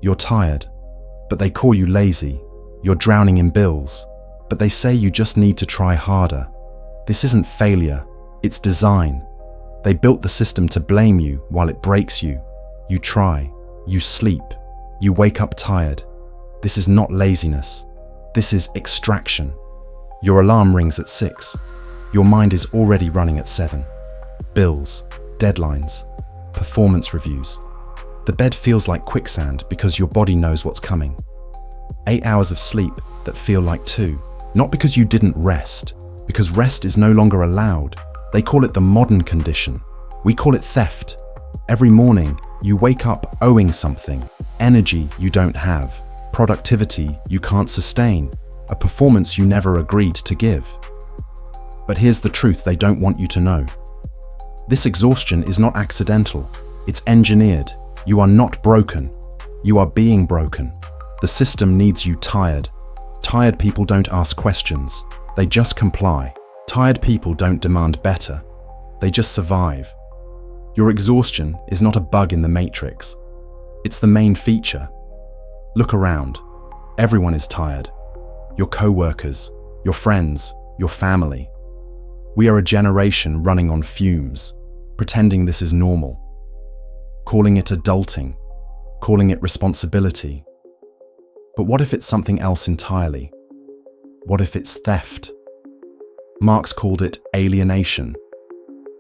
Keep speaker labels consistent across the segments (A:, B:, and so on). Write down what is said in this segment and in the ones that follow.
A: You're tired, but they call you lazy. You're drowning in bills, but they say you just need to try harder. This isn't failure, it's design. They built the system to blame you while it breaks you. You try, you sleep, you wake up tired. This is not laziness. This is extraction. Your alarm rings at 6. Your mind is already running at 7. Bills, deadlines, performance reviews. The bed feels like quicksand because your body knows what's coming. 8 hours of sleep that feel like 2, not because you didn't rest, because rest is no longer allowed. They call it the modern condition. We call it theft. Every morning, you wake up owing something, energy you don't have, productivity you can't sustain, a performance you never agreed to give. But here's the truth they don't want you to know. This exhaustion is not accidental. It's engineered. You are not broken. You are being broken. The system needs you tired. Tired people don't ask questions. They just comply. Tired people don't demand better. They just survive. Your exhaustion is not a bug in the matrix. It's the main feature. Look around. Everyone is tired. Your co-workers, your friends, your family. We are a generation running on fumes, pretending this is normal. Calling it adulting, calling it responsibility. But what if it's something else entirely? What if it's theft? Marx called it alienation,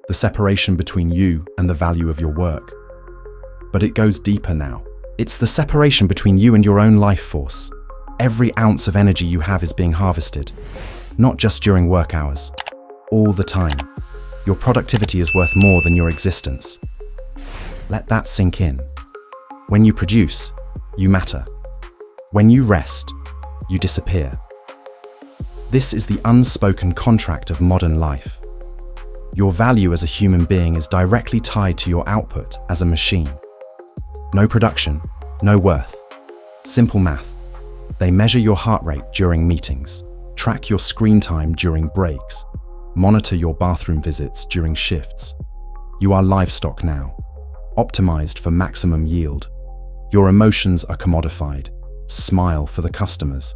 A: the separation between you and the value of your work. But it goes deeper now. It's the separation between you and your own life force. Every ounce of energy you have is being harvested, not just during work hours, all the time. Your productivity is worth more than your existence. Let that sink in. When you produce, you matter. When you rest, you disappear. This is the unspoken contract of modern life. Your value as a human being is directly tied to your output as a machine. No production, no worth. Simple math. They measure your heart rate during meetings, track your screen time during breaks, monitor your bathroom visits during shifts. You are livestock now, optimized for maximum yield. Your emotions are commodified. Smile for the customers.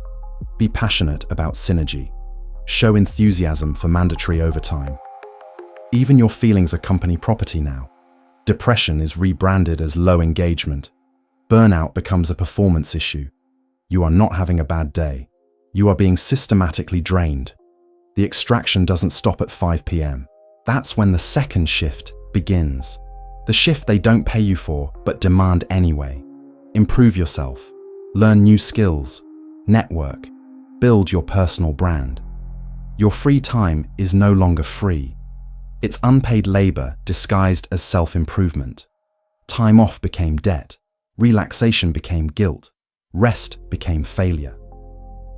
A: Be passionate about synergy. Show enthusiasm for mandatory overtime. Even your feelings are company property now. Depression is rebranded as low engagement. Burnout becomes a performance issue. You are not having a bad day. You are being systematically drained. The extraction doesn't stop at 5 p.m. That's when the second shift begins. The shift they don't pay you for, but demand anyway. Improve yourself. Learn new skills. Network. Build your personal brand. Your free time is no longer free. It's unpaid labor disguised as self-improvement. Time off became debt. Relaxation became guilt. Rest became failure.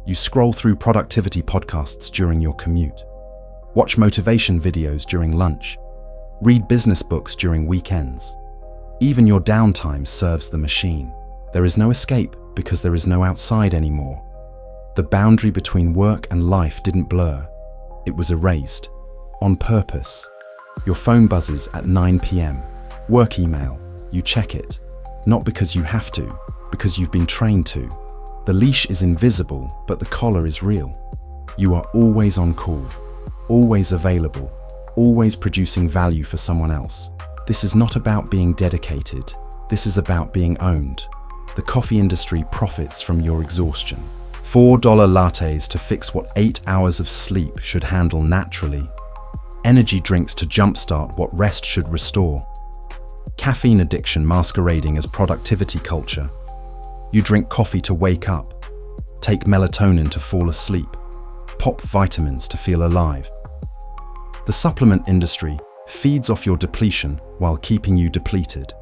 A: You scroll through productivity podcasts during your commute. Watch motivation videos during lunch. Read business books during weekends. Even your downtime serves the machine. There is no escape because there is no outside anymore. The boundary between work and life didn't blur. It was erased. On purpose. Your phone buzzes at 9 p.m. Work email. You check it. Not because you have to, because you've been trained to. The leash is invisible, but the collar is real. You are always on call, always available, always producing value for someone else. This is not about being dedicated. This is about being owned. The coffee industry profits from your exhaustion. $4 lattes to fix what 8 hours of sleep should handle naturally. Energy drinks to jumpstart what rest should restore. Caffeine addiction masquerading as productivity culture. You drink coffee to wake up, take melatonin to fall asleep, pop vitamins to feel alive. The supplement industry feeds off your depletion while keeping you depleted.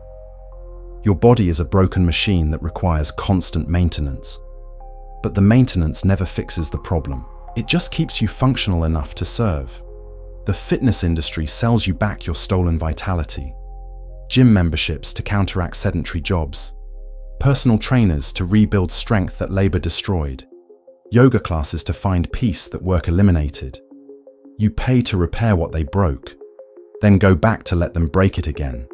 A: Your body is a broken machine that requires constant maintenance. But the maintenance never fixes the problem. It just keeps you functional enough to serve. The fitness industry sells you back your stolen vitality. Gym memberships to counteract sedentary jobs. Personal trainers to rebuild strength that labor destroyed. Yoga classes to find peace that work eliminated. You pay to repair what they broke, then go back to let them break it again.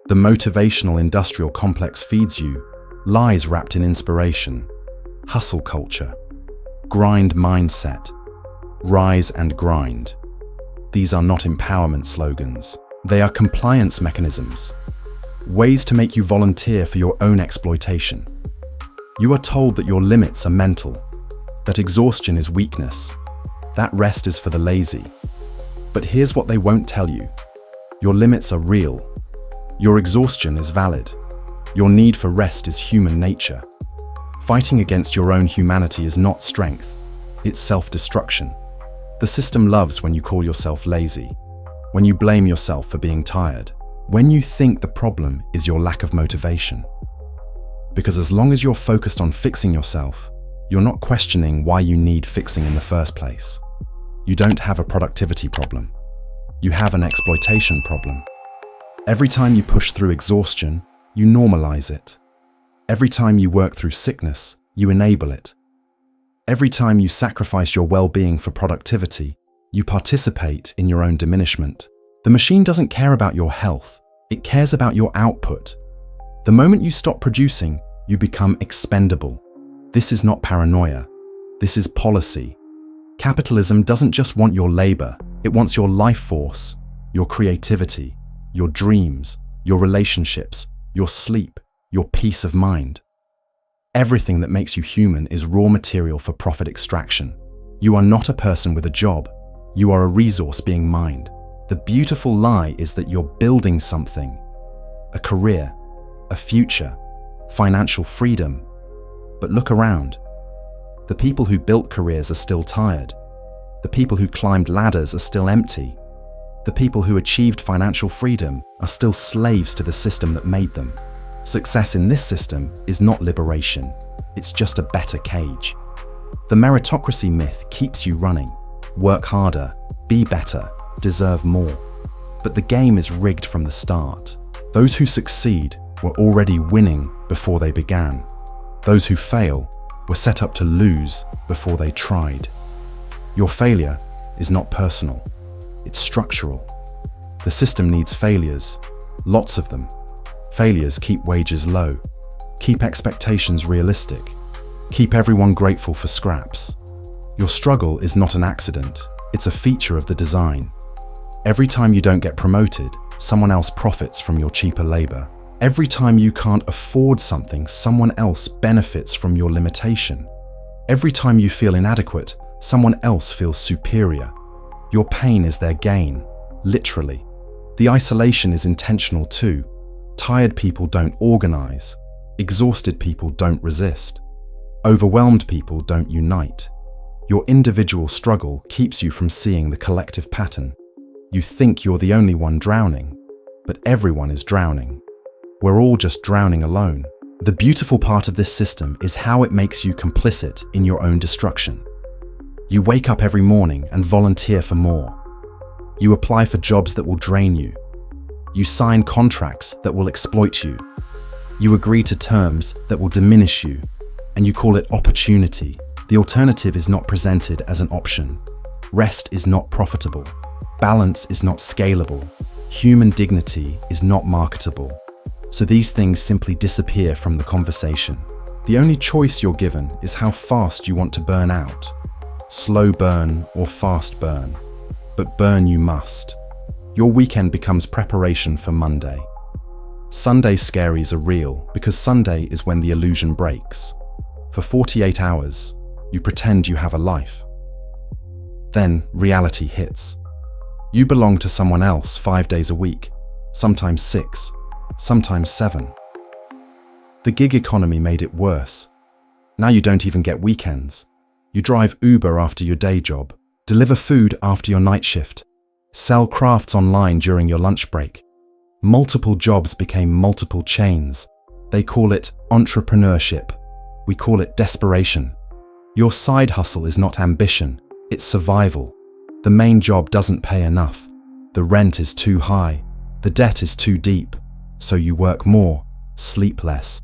A: The motivational industrial complex feeds you, lies wrapped in inspiration, hustle culture, grind mindset, rise and grind. These are not empowerment slogans. They are compliance mechanisms, ways to make you volunteer for your own exploitation. You are told that your limits are mental, that exhaustion is weakness, that rest is for the lazy. But here's what they won't tell you. Your limits are real. Your exhaustion is valid. Your need for rest is human nature. Fighting against your own humanity is not strength, it's self-destruction. The system loves when you call yourself lazy, when you blame yourself for being tired, when you think the problem is your lack of motivation. Because as long as you're focused on fixing yourself, you're not questioning why you need fixing in the first place. You don't have a productivity problem. You have an exploitation problem. Every time you push through exhaustion, you normalize it. Every time you work through sickness, you enable it. Every time you sacrifice your well-being for productivity, you participate in your own diminishment. The machine doesn't care about your health, it cares about your output. The moment you stop producing, you become expendable. This is not paranoia, this is policy. Capitalism doesn't just want your labor, it wants your life force, your creativity, your dreams, your relationships, your sleep, your peace of mind. Everything that makes you human is raw material for profit extraction. You are not a person with a job, you are a resource being mined. The beautiful lie is that you're building something, a career, a future, financial freedom. But look around. The people who built careers are still tired. The people who climbed ladders are still empty. The people who achieved financial freedom are still slaves to the system that made them. Success in this system is not liberation, it's just a better cage. The meritocracy myth keeps you running. Work harder, be better, deserve more. But the game is rigged from the start. Those who succeed were already winning before they began. Those who fail were set up to lose before they tried. Your failure is not personal, it's structural. The system needs failures, lots of them. Failures keep wages low, keep expectations realistic, keep everyone grateful for scraps. Your struggle is not an accident, it's a feature of the design. Every time you don't get promoted, someone else profits from your cheaper labor. Every time you can't afford something, someone else benefits from your limitation. Every time you feel inadequate, someone else feels superior. Your pain is their gain, literally. The isolation is intentional too. Tired people don't organize. Exhausted people don't resist. Overwhelmed people don't unite. Your individual struggle keeps you from seeing the collective pattern. You think you're the only one drowning, but everyone is drowning. We're all just drowning alone. The beautiful part of this system is how it makes you complicit in your own destruction. You wake up every morning and volunteer for more. You apply for jobs that will drain you. You sign contracts that will exploit you. You agree to terms that will diminish you, and you call it opportunity. The alternative is not presented as an option. Rest is not profitable. Balance is not scalable. Human dignity is not marketable. So these things simply disappear from the conversation. The only choice you're given is how fast you want to burn out. Slow burn or fast burn. But burn you must. Your weekend becomes preparation for Monday. Sunday scaries are real because Sunday is when the illusion breaks. For 48 hours, you pretend you have a life. Then reality hits. You belong to someone else 5 days a week, sometimes 6, sometimes 7. The gig economy made it worse. Now you don't even get weekends. You drive Uber after your day job, deliver food after your night shift, sell crafts online during your lunch break. Multiple jobs became multiple chains. They call it entrepreneurship. We call it desperation. Your side hustle is not ambition, it's survival. The main job doesn't pay enough. The rent is too high. The debt is too deep. So you work more, sleep less,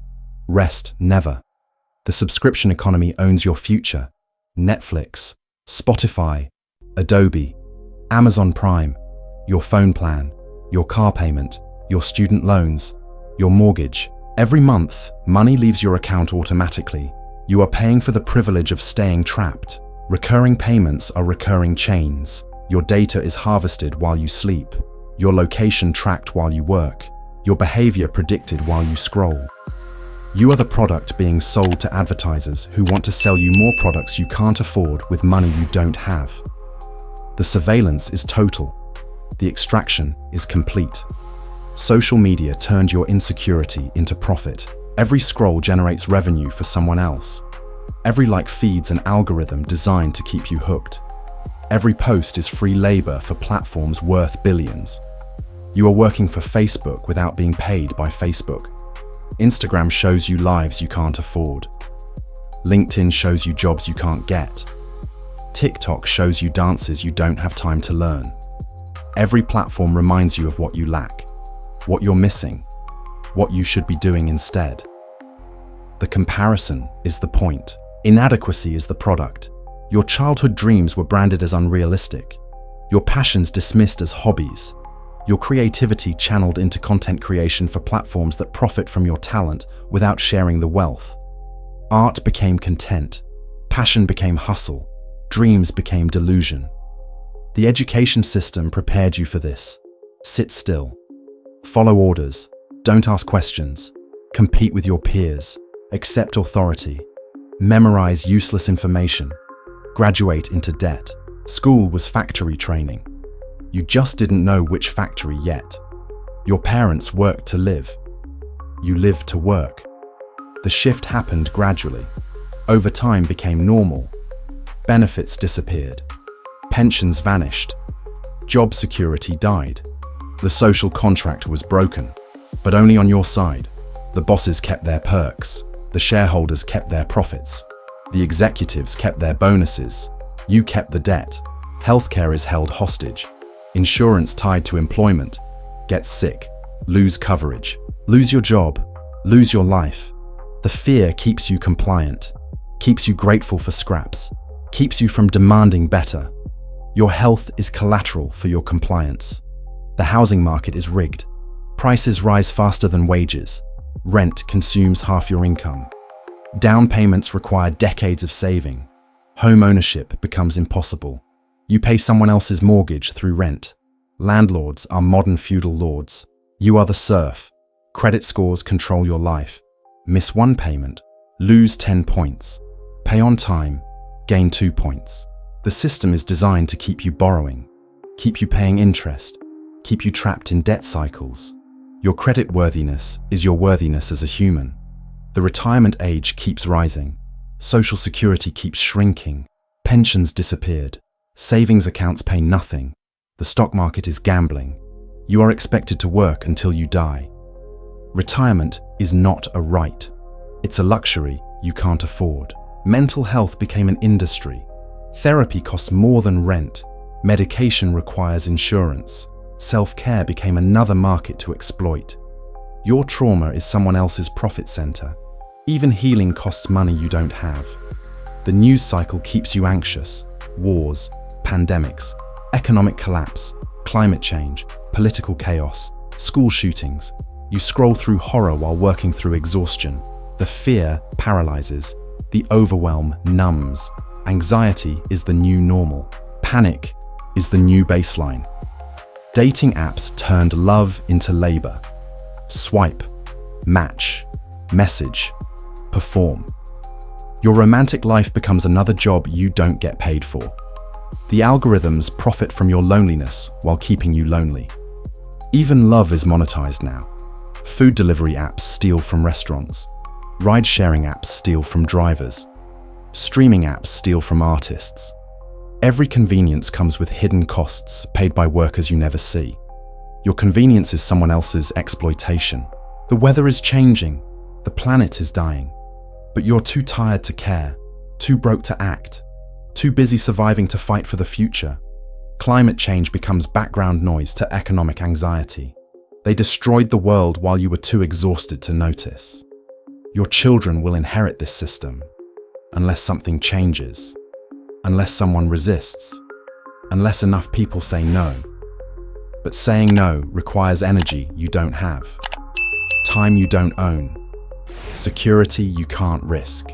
A: rest never. The subscription economy owns your future. Netflix, Spotify, Adobe, Amazon Prime, your phone plan, your car payment, your student loans, your mortgage, Every month, money leaves your account automatically. You are paying for the privilege of staying trapped. Recurring payments are recurring chains. Your data is harvested while you sleep. Your location tracked while you work. Your behavior predicted while you scroll. You are the product being sold to advertisers who want to sell you more products you can't afford with money you don't have. The surveillance is total. The extraction is complete. Social media turned your insecurity into profit. Every scroll generates revenue for someone else. Every like feeds an algorithm designed to keep you hooked. Every post is free labor for platforms worth billions. You are working for Facebook without being paid by Facebook. Instagram shows you lives you can't afford. LinkedIn shows you jobs you can't get. TikTok shows you dances you don't have time to learn. Every platform reminds you of what you lack, what you're missing, what you should be doing instead. The comparison is the point. Inadequacy is the product. Your childhood dreams were branded as unrealistic. Your passions dismissed as hobbies. Your creativity channeled into content creation for platforms that profit from your talent without sharing the wealth. Art became content. Passion became hustle. Dreams became delusion. The education system prepared you for this. Sit still. Follow orders. Don't ask questions. Compete with your peers. Accept authority. Memorize useless information. Graduate into debt. School was factory training. You just didn't know which factory yet. Your parents worked to live. You lived to work. The shift happened gradually. Overtime became normal. Benefits disappeared. Pensions vanished. Job security died. The social contract was broken, but only on your side. The bosses kept their perks. The shareholders kept their profits. The executives kept their bonuses. You kept the debt. Healthcare is held hostage. Insurance tied to employment. Get sick. Lose coverage. Lose your job. Lose your life. The fear keeps you compliant. Keeps you grateful for scraps. Keeps you from demanding better. Your health is collateral for your compliance. The housing market is rigged. Prices rise faster than wages. Rent consumes half your income. Down payments require decades of saving. Home ownership becomes impossible. You pay someone else's mortgage through rent. Landlords are modern feudal lords. You are the serf. Credit scores control your life. Miss 1 payment, lose 10 points. Pay on time, gain 2 points. The system is designed to keep you borrowing, keep you paying interest, keep you trapped in debt cycles. Your credit worthiness is your worthiness as a human. The retirement age keeps rising. Social security keeps shrinking. Pensions disappeared. Savings accounts pay nothing. The stock market is gambling. You are expected to work until you die. Retirement is not a right. It's a luxury you can't afford. Mental health became an industry. Therapy costs more than rent. Medication requires insurance. Self-care became another market to exploit. Your trauma is someone else's profit center. Even healing costs money you don't have. The news cycle keeps you anxious. Wars, pandemics, economic collapse, climate change, political chaos, school shootings. You scroll through horror while working through exhaustion. The fear paralyzes. The overwhelm numbs. Anxiety is the new normal. Panic is the new baseline. Dating apps turned love into labor. Swipe, match, message, perform. Your romantic life becomes another job you don't get paid for. The algorithms profit from your loneliness while keeping you lonely. Even love is monetized now. Food delivery apps steal from restaurants. Ride-sharing apps steal from drivers. Streaming apps steal from artists. Every convenience comes with hidden costs paid by workers you never see. Your convenience is someone else's exploitation. The weather is changing. The planet is dying. But you're too tired to care, too broke to act, too busy surviving to fight for the future. Climate change becomes background noise to economic anxiety. They destroyed the world while you were too exhausted to notice. Your children will inherit this system, unless something changes, unless someone resists, unless enough people say no. But saying no requires energy you don't have, time you don't own, Security you can't risk.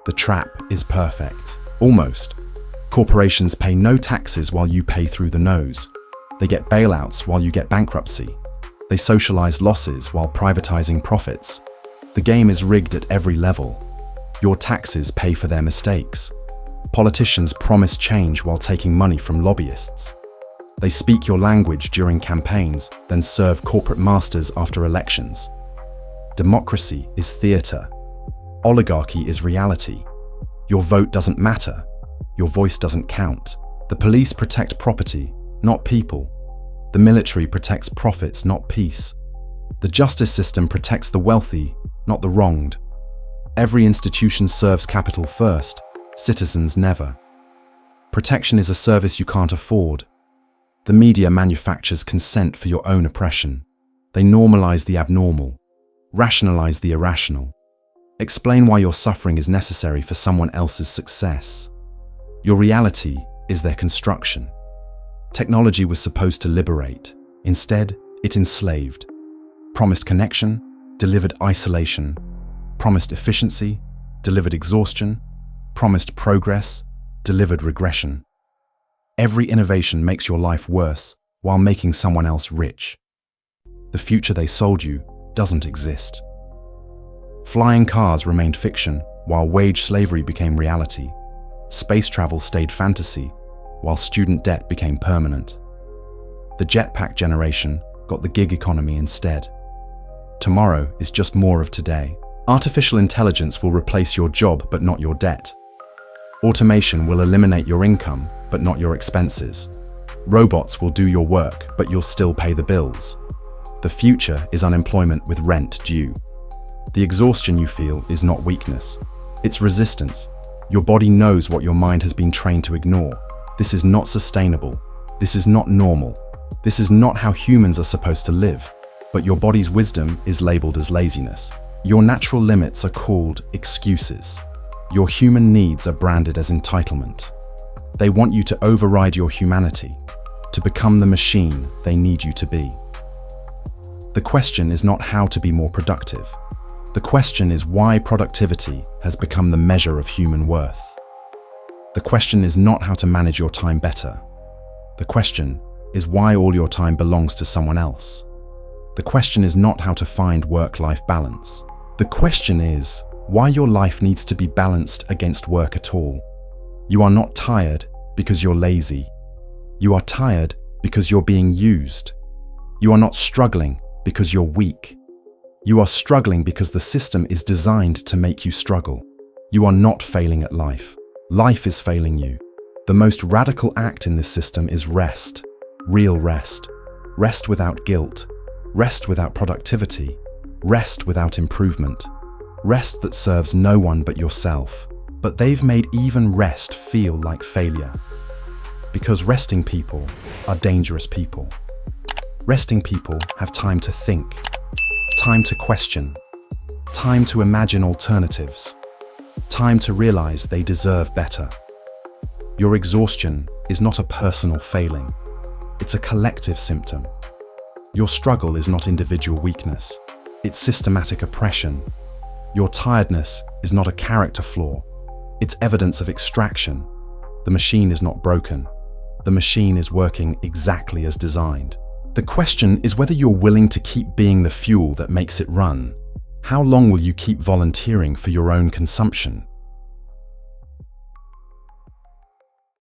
A: The trap is perfect. Almost. Corporations pay no taxes while you pay through the nose. They get bailouts while you get bankruptcy. They socialize losses while privatizing profits. The game is rigged at every level. Your taxes pay for their mistakes. Politicians promise change while taking money from lobbyists. They speak your language during campaigns, then serve corporate masters after elections. Democracy is theater. Oligarchy is reality. Your vote doesn't matter. Your voice doesn't count. The police protect property, not people. The military protects profits, not peace. The justice system protects the wealthy, not the wronged. Every institution serves capital first, citizens never. Protection is a service you can't afford. The media manufactures consent for your own oppression. They normalize the abnormal, rationalize the irrational, explain why your suffering is necessary for someone else's success. Your reality is their construction. Technology was supposed to liberate. Instead, it enslaved. Promised connection, delivered isolation. Promised efficiency, delivered exhaustion. Promised progress, delivered regression. Every innovation makes your life worse while making someone else rich. The future they sold you doesn't exist. Flying cars remained fiction while wage slavery became reality. Space travel stayed fantasy while student debt became permanent. The jetpack generation got the gig economy instead. Tomorrow is just more of today. Artificial intelligence will replace your job but not your debt. Automation will eliminate your income but not your expenses. Robots will do your work but you'll still pay the bills. The future is unemployment with rent due. The exhaustion you feel is not weakness. It's resistance. Your body knows what your mind has been trained to ignore. This is not sustainable. This is not normal. This is not how humans are supposed to live. But your body's wisdom is labeled as laziness. Your natural limits are called excuses. Your human needs are branded as entitlement. They want you to override your humanity, to become the machine they need you to be. The question is not how to be more productive. The question is why productivity has become the measure of human worth. The question is not how to manage your time better. The question is why all your time belongs to someone else. The question is not how to find work-life balance. The question is why your life needs to be balanced against work at all. You are not tired because you're lazy. You are tired because you're being used. You are not struggling because you're weak. You are struggling because the system is designed to make you struggle. You are not failing at life. Life is failing you. The most radical act in this system is rest. Real rest. Rest without guilt. Rest without productivity. Rest without improvement. Rest that serves no one but yourself. But they've made even rest feel like failure. Because resting people are dangerous people. Resting people have time to think, time to question, time to imagine alternatives, time to realize they deserve better. Your exhaustion is not a personal failing. It's a collective symptom. Your struggle is not individual weakness. It's systematic oppression. Your tiredness is not a character flaw. It's evidence of extraction. The machine is not broken. The machine is working exactly as designed. The question is whether you're willing to keep being the fuel that makes it run. How long will you keep volunteering for your own consumption?